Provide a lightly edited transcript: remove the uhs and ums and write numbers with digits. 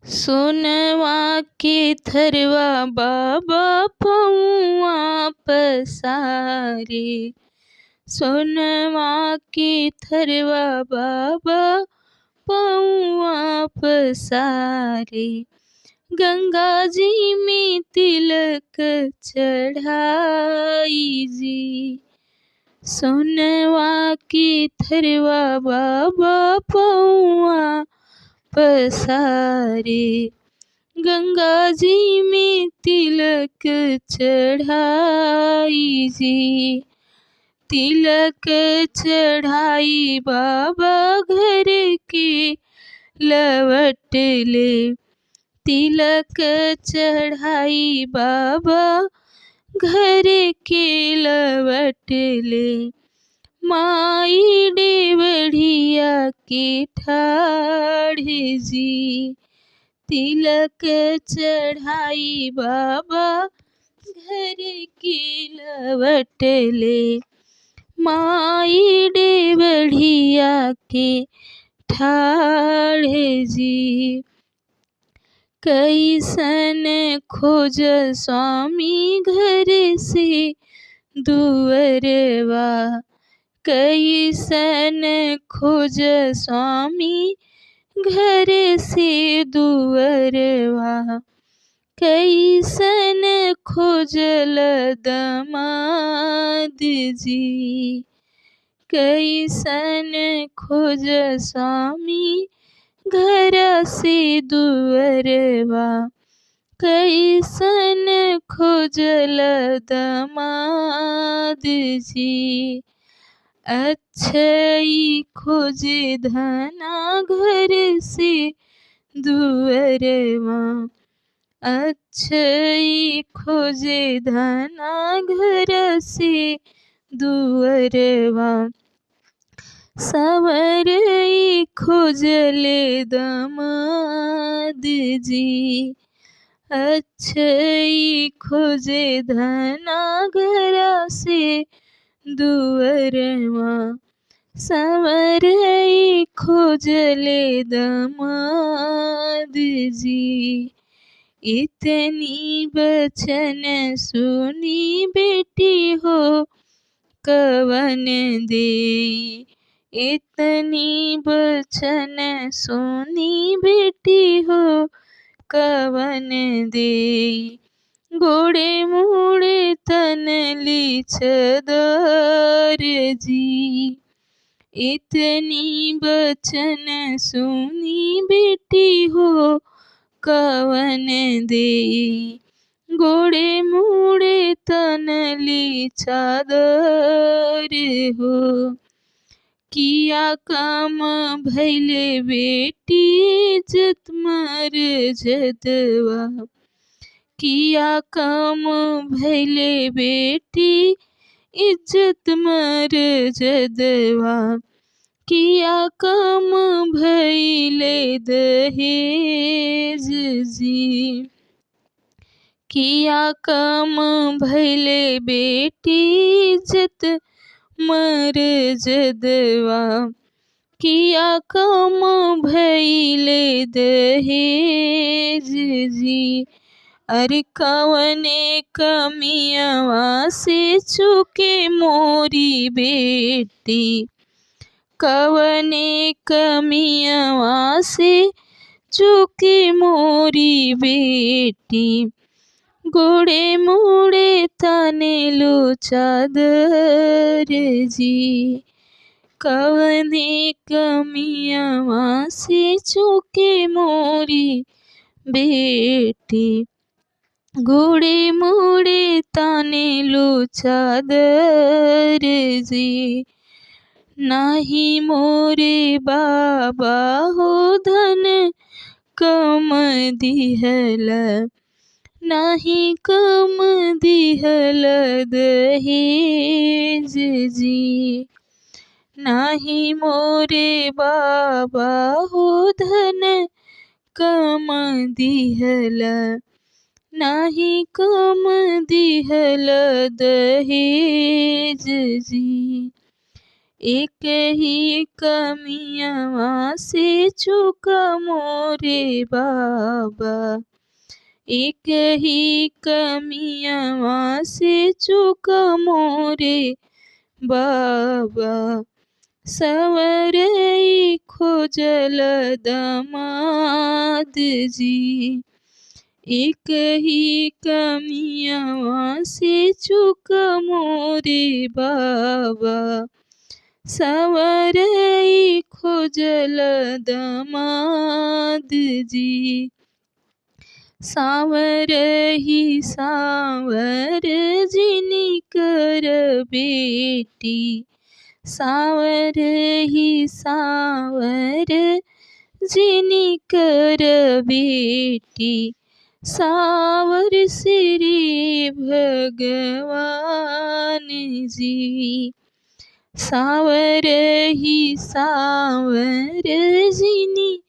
सोनवा के थरवा बाबा पौआ पसारे। सोनवा के थरवा बाबा पौआ पसारे। गंगा जी में तिलक चढ़ाई जी। सोनवा के थरवा बाबा पौआ पसारे। गंगा जी में तिलक चढ़ाई जी। तिलक चढ़ाई बाबा घर के लवट ले। तिलक चढ़ाई बाबा घर के लवट ले। माई डेवढ़िया के ठाढ़ जी। तिलक चढ़ाई बाबा घर के लवट ले। माई डेवढ़िया के ठाढ़ जी। कैसन खोज स्वामी घर से दुअरवा। कैसन खोज स्वामी घर से दुअरवा। कैसन खोजल दमाद जी। कैसन खोज स्वामी घर से दुअरवा। कैसन खोजल दमाद जी। अच्छई खोजे धना घर से दुअरवा। अच्छई खोजे धना घर से दुअरवा। संवरई खोजले दमाद जी। अच्छई खोजे धना घर से दुअरवा। संवरई खोजले दमाद जी। इतनी बचन सुनी बेटी हो कवन दे। इतनी बचन सुनी बेटी हो कवन दे। गोड़े मुड़े तनली छदर जी। इतनी बचन सुनी बेटी हो कवन दे। गोड़े मुड़े तनली चादर हो। किया काम भैले बेटी इज्जत मर जदवा। किया काम भैले बेटी इज्जत मर जदवा। किया काम भैले दहेज जी। किया काम भैले बेटी इज्जत मर जदवा। किया काम भैले दहेज जी। अरे कवने कमियावा से चूके मोरी बेटी। कवने कमियावा से चूके मोरी बेटी। गोड़े मुड़े तनेलु चादर जी। कवने कमियावा से चूके मोरी बेटी। गोड़े मुड़े तनेलु चादर जी। नाही मोरे बाबा हो धन कम दिहल। नाही कम दिहल दहेज जी। नाही मोरे बाबा हो धन कम दिहल। नाही कम दिहल दहेज जी। एक ही कमियावा से चूका मोरे बाबा, एक ही कमियावा से चूका मोरे बाबा। सवरई खोजल दामाद जी, एक ही कमियावा से चूका मोरे बाबा। सवरई खोजल दामाद जी, सावर ही सावर जिनी कर बेटी, सावर ही सावर जिनी कर बेटी। सावर श्री भगवान जी, सावर ही सावर जिनी